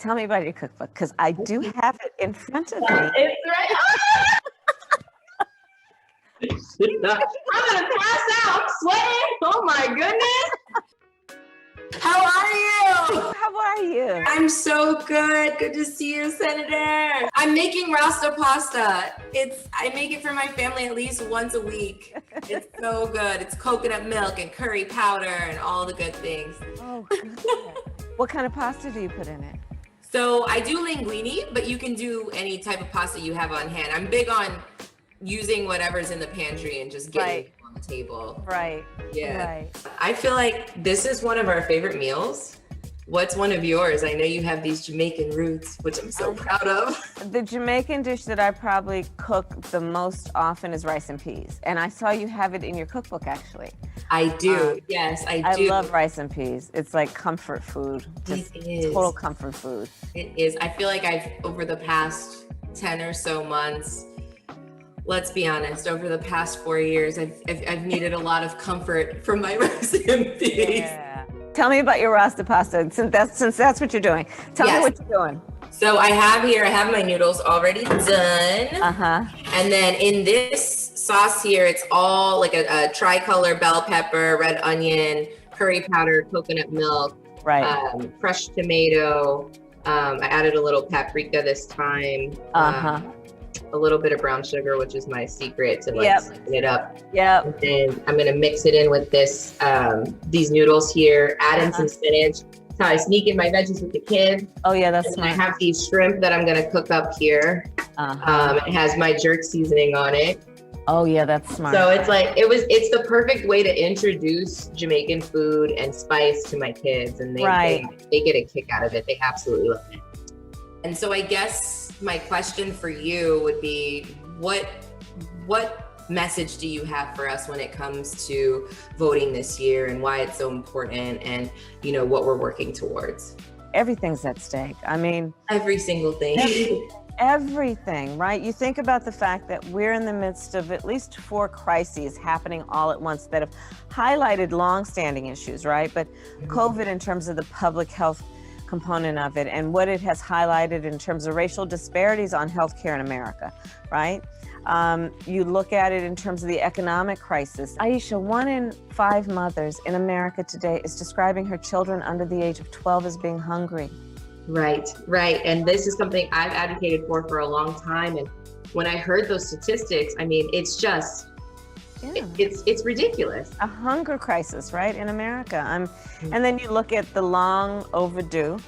Tell me about your cookbook, because I do have it in front of me. It's right. I'm gonna pass out sweating. Oh my goodness. How are you? How are you? I'm so good. Good to see you, Senator. I'm making Rasta pasta. I make it for my family at least once a week. It's so good. It's coconut milk and curry powder and all the good things. Oh, good. What kind of pasta do you put in it? So I do linguine, but you can do any type of pasta you have on hand. I'm big on using whatever's in the pantry and just getting it on the table. Right. Yeah. Right. I feel like this is one of our favorite meals. What's one of yours? I know you have these Jamaican roots, which I'm so proud of. The Jamaican dish that I probably cook the most often is rice and peas. And I saw you have it in your cookbook, actually. I do. Yes, I do. I love rice and peas. It's like comfort food. Just It is. total comfort food. It is. I feel like over the past 10 or so months, let's be honest, over the past 4 years, I've needed a lot of comfort from my rice and peas. Yeah. Tell me about your Rasta pasta, since that's what you're doing. Tell me what you're doing. So I have my noodles already done. Uh-huh. And then in this sauce here, it's all like a tricolor bell pepper, red onion, curry powder, coconut milk, crushed tomato. I added a little paprika this time. A little bit of brown sugar, which is my secret to sweeten it up. Yep. And then I'm gonna mix it in with these noodles here, add in some spinach. That's how I sneak in my veggies with the kids. Oh yeah, that's smart. I have these shrimp that I'm gonna cook up here. It has my jerk seasoning on it. Oh yeah, that's smart. So it's the perfect way to introduce Jamaican food and spice to my kids, and they get a kick out of it. They absolutely love it. And so I guess my question for you would be, what message do you have for us when it comes to voting this year, and why it's so important, and what we're working towards? Everything's at stake. I mean, every single thing. Everything, right? You think about the fact that we're in the midst of at least 4 crises happening all at once that have highlighted long-standing issues, right? But COVID, in terms of the public health component of it, and what it has highlighted in terms of racial disparities on healthcare in America, right? You look at it in terms of the economic crisis. Aisha, 1 in 5 mothers in America today is describing her children under the age of 12 as being hungry. Right. And this is something I've advocated for a long time. And when I heard those statistics, I mean, it's just, it's ridiculous. A hunger crisis, right, in America. And then you look at the long overdue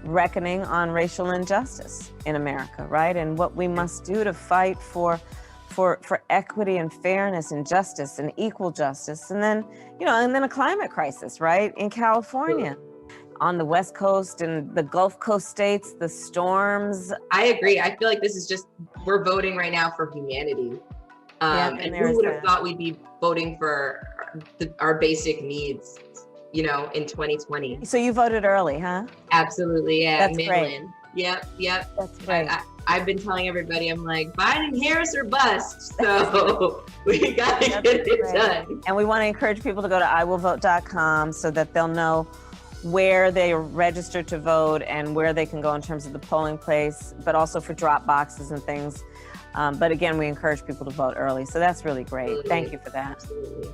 reckoning on racial injustice in America, right? And what we must do to fight for equity and fairness and justice and equal justice. And then, and then a climate crisis, right, in California. On the West Coast and the Gulf Coast states, the storms. I agree. I feel like this is just, we're voting right now for humanity. And who would have thought we'd be voting for our basic needs, in 2020. So you voted early, huh? Absolutely, yeah. That's great. Yep. That's great. I've been telling everybody, I'm like, Biden, Harris, or bust. So we got to get it done. And we want to encourage people to go to iwillvote.com so that they'll know where they are registered to vote and where they can go in terms of the polling place, but also for drop boxes and things. But again, we encourage people to vote early. So that's really great. Thank you for that. Absolutely.